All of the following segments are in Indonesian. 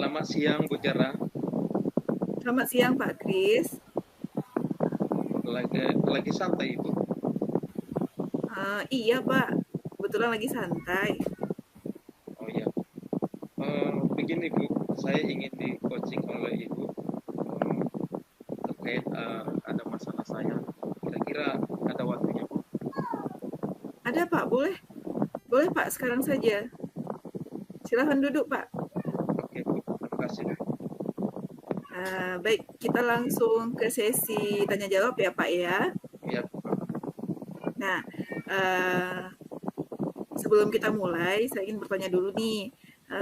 Selamat siang Bu Jara. Selamat siang Pak Kris. Lagi santai Ibu. Iya Pak, kebetulan lagi santai. Oh iya. Begini Bu, saya ingin di coaching oleh Ibu terkait ada masalah saya. Kira-kira ada waktunya Bu? Ada Pak, boleh? Boleh Pak, sekarang saja. Silahkan duduk Pak. Oke Bu, terima kasih. Baik, kita langsung ke sesi tanya jawab ya Pak ya. Iya Bu. Nah, uh, sebelum kita mulai, saya ingin bertanya dulu nih,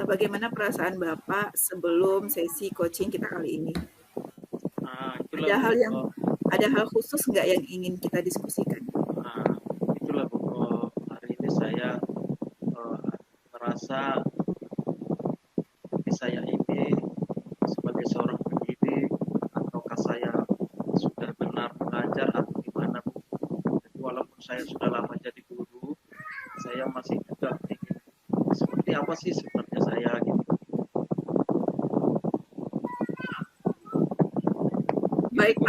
bagaimana perasaan Bapak sebelum sesi coaching kita kali ini? Itulah Ada Bu. hal yang ada hal khusus nggak yang ingin kita diskusikan? Ah, itulah Bu. Hari ini saya merasa saya ini sebagai seorang pendidik, ataukah saya sudah benar mengajar atau gimana Bu. Jadi walaupun saya sudah lama jadi guru, saya masih juga ingin seperti apa sih sebenarnya saya gitu. Gitu Baik Bu.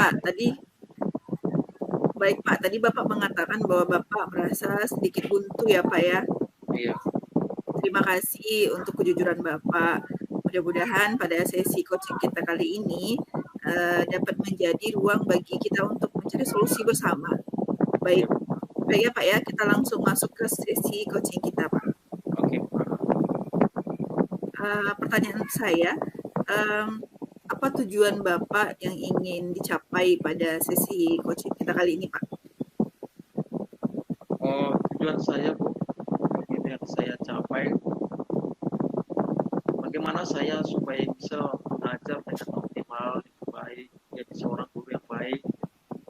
Pak, tadi Bapak mengatakan bahwa Bapak merasa sedikit buntu ya Pak ya. Iya. Terima kasih untuk kejujuran Bapak. Mudah-mudahan pada sesi coaching kita kali ini dapat menjadi ruang bagi kita untuk mencari solusi bersama. Iya. Baik, baik ya Pak ya, kita langsung masuk ke sesi coaching kita Pak. Oke. Pertanyaan saya, apa tujuan Bapak yang ingin dicapai pada sesi coaching kita kali ini Pak? Tujuan saya Bu, ini yang saya capai, bagaimana saya supaya bisa mengajar dengan optimal, dengan baik, jadi seorang guru yang baik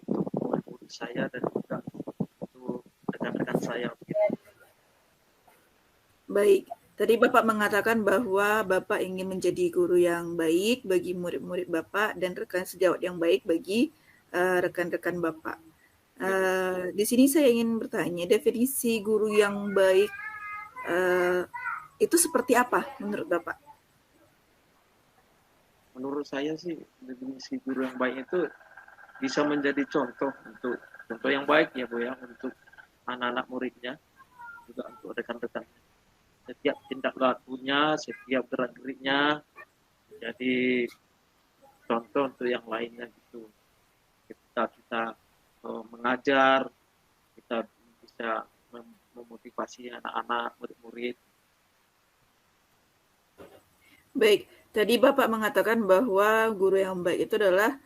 untuk murid-murid saya dan juga untuk rekan-rekan saya. Baik, tadi Bapak mengatakan bahwa Bapak ingin menjadi guru yang baik bagi murid-murid Bapak dan rekan sejawat yang baik bagi rekan-rekan Bapak. Di sini saya ingin bertanya, definisi guru yang baik uh, itu seperti apa menurut Bapak? Menurut saya sih definisi guru yang baik itu bisa menjadi contoh yang baik ya Bu ya, untuk anak-anak muridnya, juga untuk rekan-rekannya. Setiap tindak lakunya, setiap gerak geriknya jadi contoh untuk yang lainnya gitu. Ketika kita mengajar, kita bisa memotivasi anak-anak, murid-murid. Baik, tadi Bapak mengatakan bahwa guru yang baik itu adalah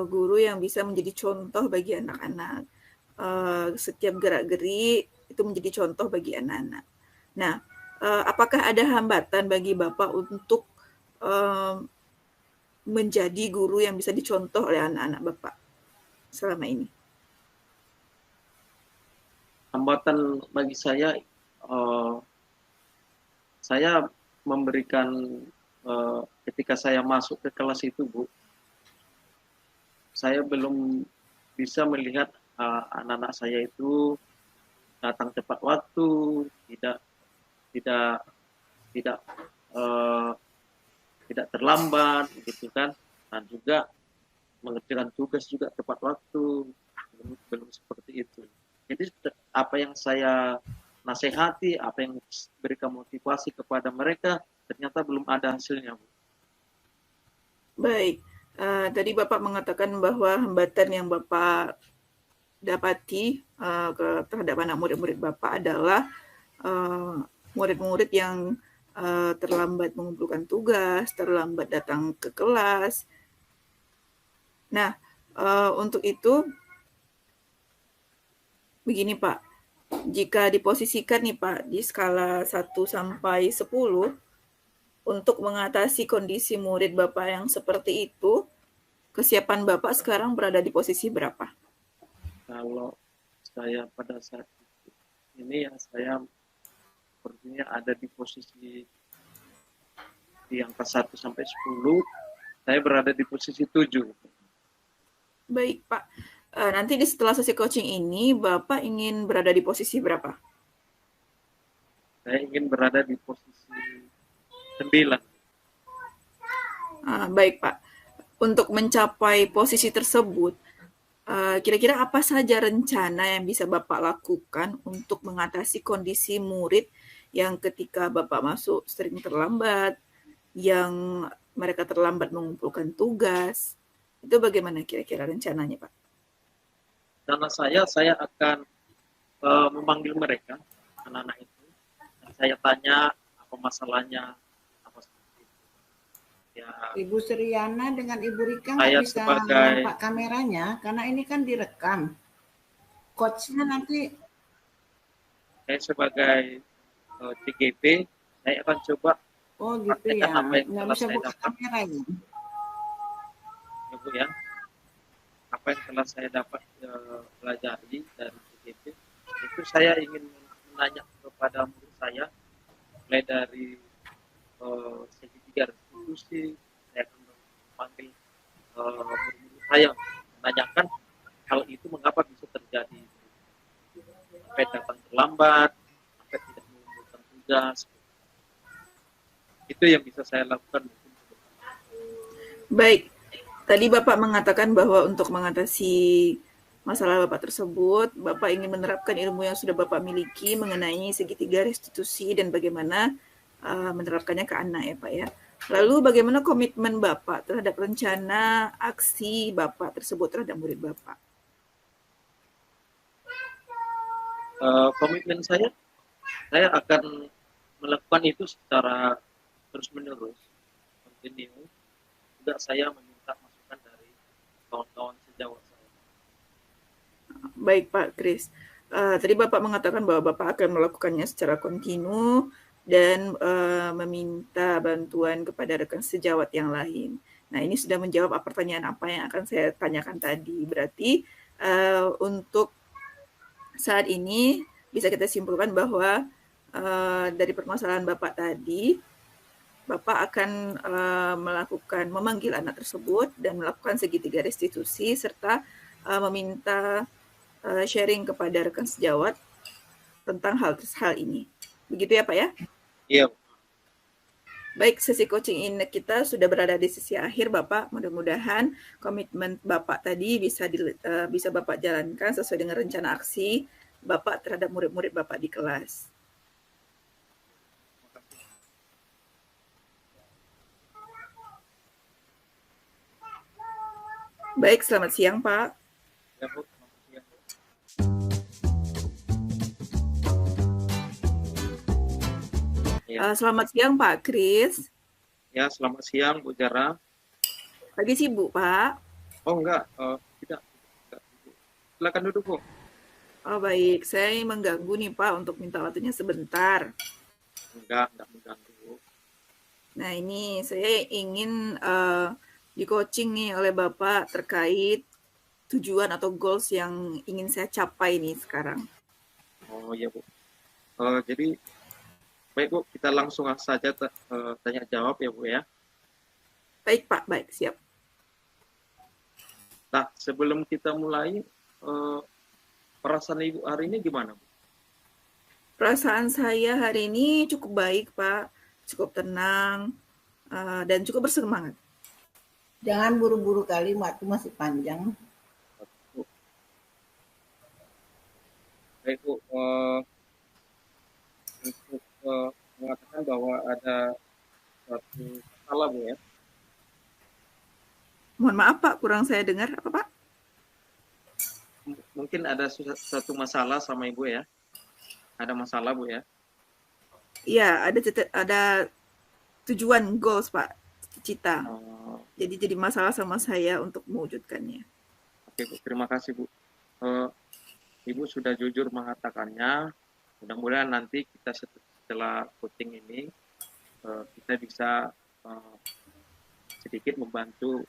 guru yang bisa menjadi contoh bagi anak-anak. Setiap gerak-gerik itu menjadi contoh bagi anak-anak. Nah, apakah ada hambatan bagi Bapak untuk menjadi guru yang bisa dicontoh oleh anak-anak Bapak selama ini? Hambatan bagi saya memberikan ketika saya masuk ke kelas itu Bu, saya belum bisa melihat anak-anak saya itu datang tepat waktu, tidak tidak tidak uh, tidak terlambat gitu kan, dan juga mengerjakan tugas juga tepat waktu, belum seperti itu. Jadi apa yang saya nasihati, apa yang berikan motivasi kepada mereka, ternyata belum ada hasilnya. Baik, tadi Bapak mengatakan bahwa hambatan yang Bapak dapati terhadap anak murid-murid Bapak adalah murid-murid yang terlambat mengumpulkan tugas, terlambat datang ke kelas. Nah, untuk itu begini Pak, jika diposisikan nih Pak di skala 1 sampai 10 untuk mengatasi kondisi murid Bapak yang seperti itu, kesiapan Bapak sekarang berada di posisi berapa? Kalau saya pada saat ini ya, saya sepertinya ada di posisi di angka 1 sampai 10, saya berada di posisi 7. Baik Pak, nanti setelah sesi coaching ini Bapak ingin berada di posisi berapa? Saya ingin berada di posisi 9. Baik Pak, untuk mencapai posisi tersebut, kira-kira apa saja rencana yang bisa Bapak lakukan untuk mengatasi kondisi murid yang ketika Bapak masuk sering terlambat, yang mereka terlambat mengumpulkan tugas, itu bagaimana kira-kira rencananya, Pak? Karena saya akan memanggil mereka, anak-anak itu, dan saya tanya apa masalahnya, apa seperti itu. Ya, Ibu Suryana dengan Ibu Rika nggak saya bisa sebagai nampak kameranya karena ini kan direkam. Coachnya nanti, saya sebagai CGP, saya akan coba oh gitu praktekkan ya, apa yang nggak telah bisa saya buka dapat, kamera ya. ya Bu ya, apa yang telah saya dapat pelajari dari CGP. Itu saya ingin menanya kepada murid saya, mulai dari segitiga restitusi, saya akan memanggil murid-murid saya, menanyakan hal itu mengapa bisa terjadi, sampai datang terlambat, sampai tidak mengumpulkan tugas. Itu yang bisa saya lakukan. Baik, tadi Bapak mengatakan bahwa untuk mengatasi masalah Bapak tersebut, Bapak ingin menerapkan ilmu yang sudah Bapak miliki mengenai segitiga restitusi dan bagaimana menerapkannya ke anak ya Pak ya. Lalu bagaimana komitmen Bapak terhadap rencana aksi Bapak tersebut terhadap murid Bapak? Komitmen saya akan melakukan itu secara terus-menerus, continue. Juga saya meminta masukan dari kawan-kawan sejawat saya. Baik Pak Kris, tadi Bapak mengatakan bahwa Bapak akan melakukannya secara kontinu dan meminta bantuan kepada rekan sejawat yang lain. Nah, ini sudah menjawab pertanyaan apa yang akan saya tanyakan tadi. Berarti untuk saat ini bisa kita simpulkan bahwa dari permasalahan Bapak tadi, Bapak akan memanggil anak tersebut dan melakukan segitiga restitusi serta meminta sharing kepada rekan sejawat tentang hal ini. Begitu ya Pak ya? Iya. Baik, sesi coaching ini kita sudah berada di sisi akhir Bapak. Mudah-mudahan komitmen Bapak tadi bisa Bapak jalankan sesuai dengan rencana aksi Bapak terhadap murid-murid Bapak di kelas. Baik, selamat siang Pak. Ya, Bu. Selamat siang Pak Kris. Ya, selamat siang Bu Jara. Lagi sibuk Pak? Oh enggak, tidak. Silakan duduk Bu. Oh baik, saya mengganggu nih Pak untuk minta waktunya sebentar. Enggak mengganggu. Nah ini saya ingin di coaching nih oleh Bapak terkait tujuan atau goals yang ingin saya capai nih sekarang. Oh iya Bu. Jadi baik Bu, kita langsung saja tanya jawab ya Bu ya. Baik Pak, baik siap. Nah sebelum kita mulai, perasaan Ibu hari ini gimana Bu? Perasaan saya hari ini cukup baik Pak, cukup tenang dan cukup bersemangat. Jangan buru-buru kali, waktu masih panjang. Baik Bu, untuk mengatakan bahwa ada suatu masalah Bu ya. Mohon maaf Pak, kurang saya dengar apa Pak? Mungkin ada suatu masalah sama Ibu ya. Ada masalah Bu ya. Iya, ada tujuan goals Pak, cita. Jadi masalah sama saya untuk mewujudkannya. Oke Bu, terima kasih Bu. Ibu sudah jujur mengatakannya. Mudah-mudahan nanti kita setelah coaching ini kita bisa sedikit membantu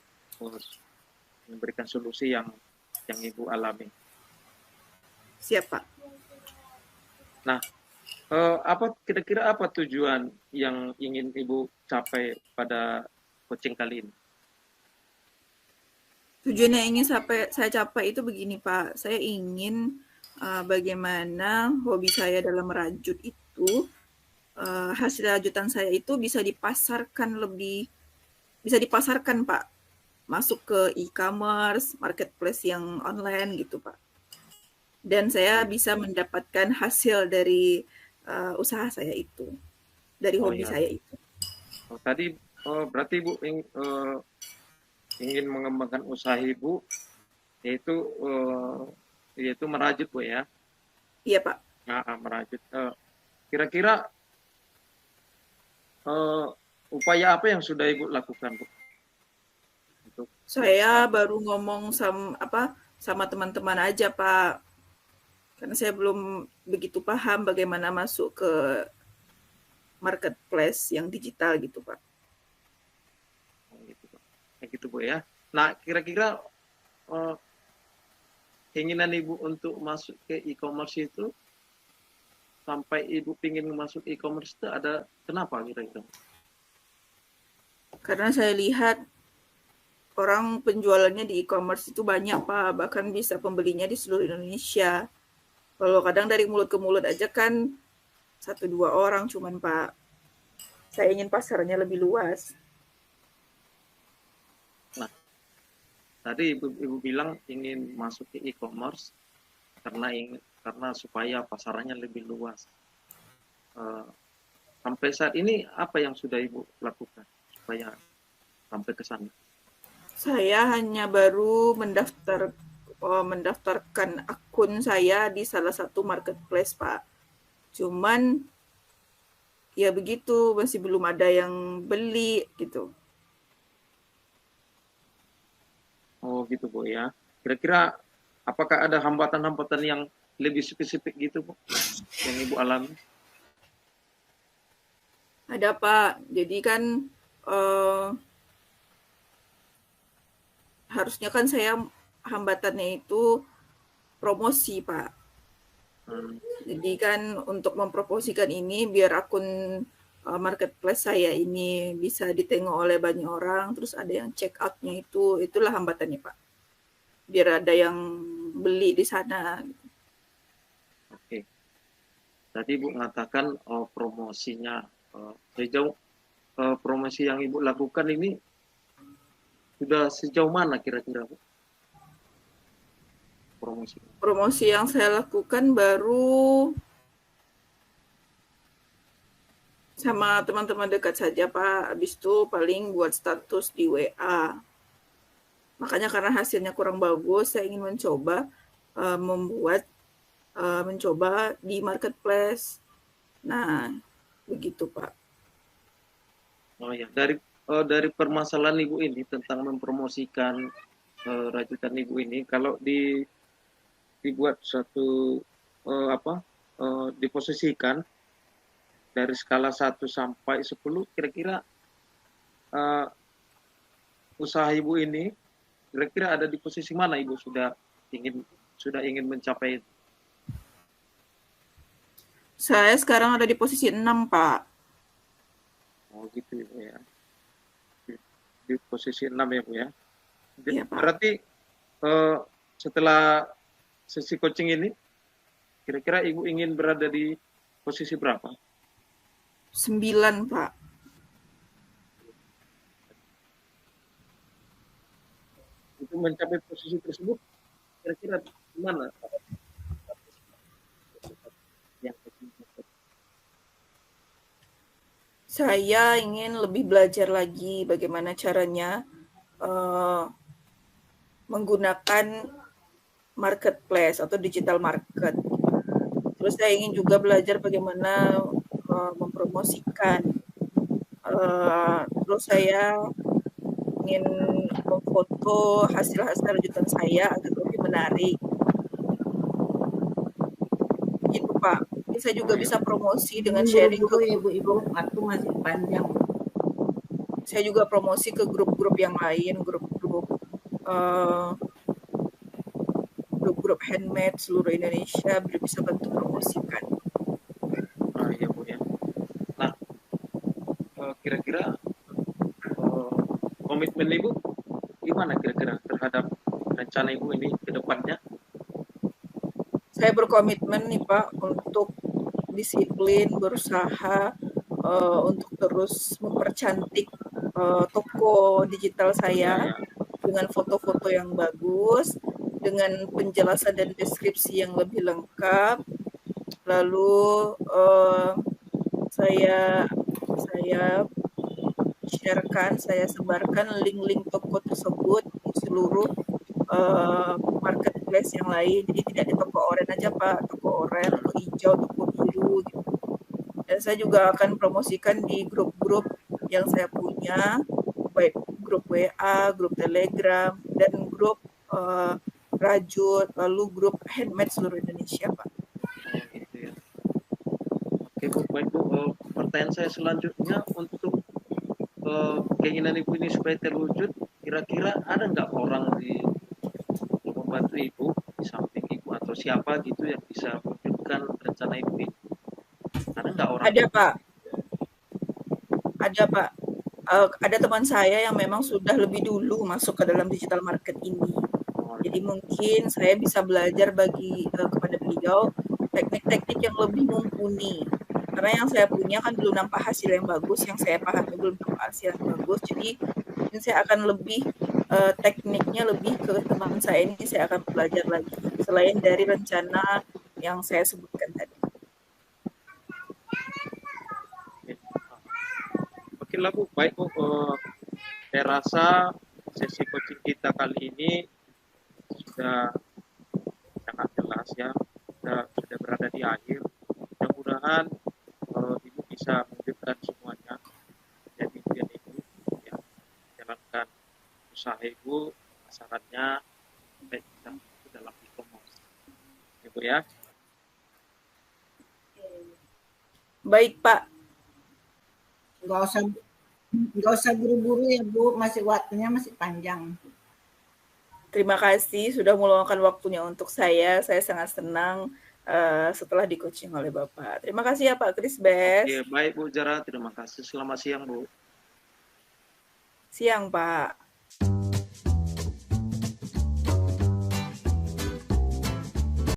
memberikan solusi yang Ibu alami. Siap Pak. Nah, kira-kira apa tujuan yang ingin Ibu capai pada coaching kali ini? Tujuan yang ingin saya capai itu begini Pak, saya ingin bagaimana hobi saya dalam merajut itu, hasil rajutan saya itu bisa dipasarkan lebih bisa dipasarkan, Pak. Masuk ke e-commerce, marketplace yang online gitu, Pak. Dan saya bisa mendapatkan hasil dari usaha saya itu, dari Oh hobi ya, saya itu. tadi berarti Ibu ingin mengembangkan usaha Ibu, yaitu merajut, Bu ya. Iya, Pak. Nah, merajut. Kira-kira upaya apa yang sudah Ibu lakukan, Bu? Untuk Saya baru ngomong sama teman-teman aja, Pak. Karena saya belum begitu paham bagaimana masuk ke marketplace yang digital gitu, Pak. gitu, Pak. Gitu, Bu ya. Nah, kira-kira keinginan Ibu untuk masuk ke e-commerce itu, sampai Ibu ingin masuk e-commerce itu ada kenapa kira-kira? Karena saya lihat orang penjualannya di e-commerce itu banyak, Pak. Bahkan bisa pembelinya di seluruh Indonesia. Kalau kadang dari mulut ke mulut aja kan 1-2 orang cuman, Pak. Saya ingin pasarnya lebih luas. Nah, tadi Ibu bilang ingin masuk ke e-commerce karena supaya pasarannya lebih luas. Sampai saat ini apa yang sudah Ibu lakukan supaya sampai ke sana? Saya hanya baru mendaftarkan akun saya di salah satu marketplace, Pak. Cuman ya begitu, masih belum ada yang beli gitu. Oh gitu, Bu ya. Kira-kira apakah ada hambatan-hambatan yang lebih spesifik gitu, Bu, yang Ibu alami? Ada, Pak. Jadi kan harusnya kan saya hambatannya itu promosi, Pak. Jadi kan untuk mempromosikan ini biar akun marketplace saya ini bisa ditengok oleh banyak orang, terus ada yang check out-nya itulah hambatannya, Pak. Biar ada yang beli di sana. Oke. Tadi Ibu mengatakan promosinya sejauh promosi yang Ibu lakukan ini sudah sejauh mana kira-kira, Bu? Promosi yang saya lakukan baru sama teman-teman dekat saja, Pak. Habis itu paling buat status di WA. Makanya karena hasilnya kurang bagus, saya ingin mencoba mencoba di marketplace. Nah, begitu, Pak. Oh ya, dari permasalahan Ibu ini tentang mempromosikan rajutan Ibu ini, kalau dibuat suatu diposisikan dari skala 1 sampai 10, kira-kira usaha Ibu ini kira-kira ada di posisi mana Ibu sudah ingin mencapai? Saya sekarang ada di posisi 6, Pak. Oh gitu ya. Di posisi 6 ya, Bu ya. Iya, Pak. Berarti setelah sesi coaching ini, kira-kira Ibu ingin berada di posisi berapa? 9, Pak. Untuk mencapai posisi tersebut, kira-kira gimana? Saya ingin lebih belajar lagi bagaimana caranya menggunakan marketplace atau digital market. Terus saya ingin juga belajar bagaimana mempromosikan. Terus saya ingin memfoto hasil-hasil rajutan saya agar lebih menarik. Gitu, Pak. Saya juga bisa promosi dengan sharing ke ibu-ibu, waktu masih panjang. Saya juga promosi ke grup-grup yang lain, grup-grup handmade seluruh Indonesia, biar bisa bantu promosikan. Ya, Bu ya. Nah, kira-kira komitmen Ibu gimana kira-kira terhadap rencana Ibu ini ke depannya? Saya berkomitmen nih, Pak, untuk disiplin, berusaha untuk terus mempercantik toko digital Ya, saya ya. dengan foto-foto yang bagus, dengan penjelasan dan deskripsi yang lebih lengkap. Lalu saya sharekan, saya sebarkan link-link toko tersebut di seluruh marketplace yang lain. Jadi tidak di toko oranye aja Pak, toko oranye, toko hijau, toko biru gitu. Dan saya juga akan promosikan di grup-grup yang saya punya, baik grup WA, grup Telegram, dan grup Rajut, lalu grup handmade seluruh Indonesia Pak. Oh, gitu ya. Oke Bu, baik Bu. Pertanyaan saya selanjutnya untuk keinginan Ibu ini supaya terwujud, kira-kira ada nggak orang untuk membantu Ibu di samping Ibu atau siapa gitu yang bisa mewujudkan rencana Ibu ini? Ada nggak orang? Ada Pak, ada Pak. Ada teman saya yang memang sudah lebih dulu masuk ke dalam digital market ini. Jadi mungkin saya bisa belajar kepada beliau teknik-teknik yang lebih mumpuni. Karena yang saya punya kan belum nampak hasil yang bagus, yang saya pahami belum nampak hasil yang bagus. Jadi mungkin saya akan lebih tekniknya lebih ke teman saya ini, saya akan belajar lagi selain dari rencana yang saya sebutkan tadi. Oke lah Bu, baik Bu. Saya rasa sesi coaching kita kali ini sudah sangat jelas ya, sudah berada di akhir. Mudah-mudahan Ibu bisa mewujudkan semuanya jadi impian Ibu, ya, jalankan usaha Ibu, sarannya baik dalam e-commerce, Ibu ya. Baik Pak. Nggak usah buru-buru ya Bu, masih waktunya masih panjang. Terima kasih sudah meluangkan waktunya untuk saya. Saya sangat senang setelah di-coaching oleh Bapak. Terima kasih ya Pak Krisbes. Oke, baik Bu Zara, terima kasih. Selamat siang Bu. Siang Pak.